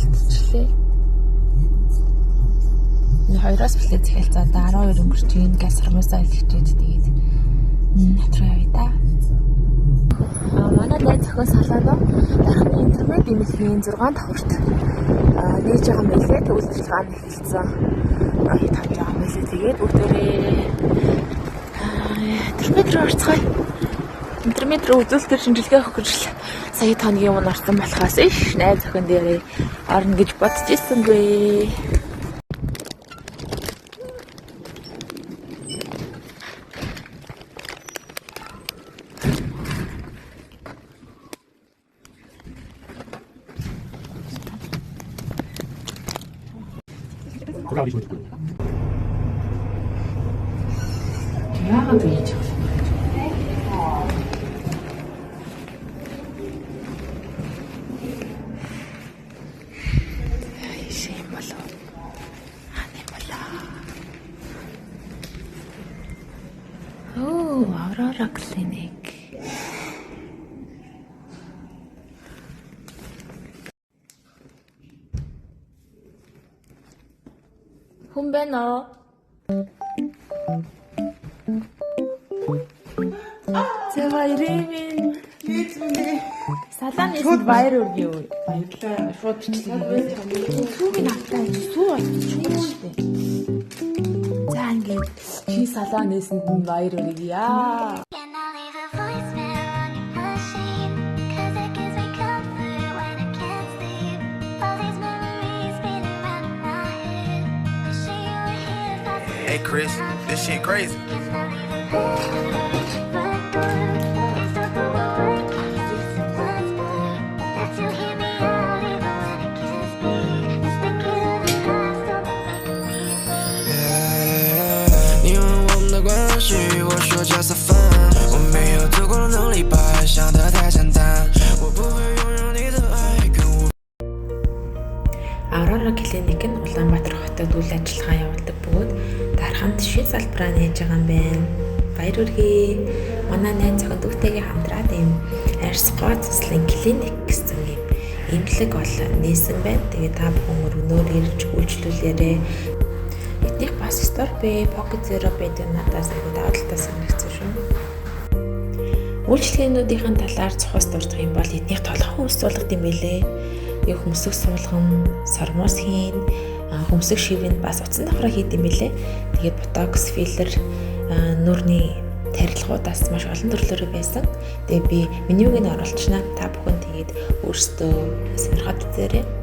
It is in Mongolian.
бэлтжлээ. Энэ 2-оос бэлээ захиалцаадаа 12 өнгөрч ийн газ сармаасаа илгэчээд тэгээд хатраа явъя да. Манай найз зохион салаанаа дархны интернет эмнэлгийн 6 давхурт нээж байгаа мэлээ үйлчлэгээ эхэлсэн. Тавьж байгаа мэлээ тэгээд бүгдээрээ интернетрөө орцгоё. Интернетрөө үзүүлэлтээр шинжилгээ авах гэж сая тооны өмнө орсон болохоос иш найз зохион дээрээ орно гэж бодож ирсэнгүй. Яагаад ингэж авах юм бэ? Яшин болоо. Хани болоо. Aurora Clinic. Хүн байна уу? Баярын салааны баяр үргээ юу? Баярлалаа. Шууд бичлээ. Сүүгийн автаа сүү болчихсон шүү дээ. За ингээд чи салаанээсэнд нь баяр үргээ яа. Hey Chris, this shit crazy. Just a fun， 我没有足够的能力把爱想得太简单，我不会拥有你的爱跟我。Aurora Clinic нь Улаанбаатар хотод үйл ажиллагаа явуулдаг бөгөөд дархамт шин салбараа нээж байгаа юм байна. Баяр үргээ. Манай найз зохион дүүтэйгээ хамтраад ийм арьс гоо цэцлийн клиник гэсэн ийм эмнэлэг бол нээсэн байна. Тэгээ та бүхэн өргөнөөр ирж үйлчлүүлээрэй. Эднийх бас стор бэ, Pocket Zero байдаг надаас дадлтаас ирсэн шүү. Үйлчлэгээнүүдийн талаар цохос дурдах юм бол эднийх толгойн хүнс суулгад юм байлээ. Их хөмсөг суулган, сормоос хийн, хөмсөг шивэнд бас утсан давхраа хийд юм байлээ. Тэгээд ботокс, филлер, нүрийн тарилгуудаас маш олон төрлөөр байсан. Тэгээ би менюг нь оруулчихнаа. Та бүхэн тэгээд өөрсдөө сонирхоод үзээрэй.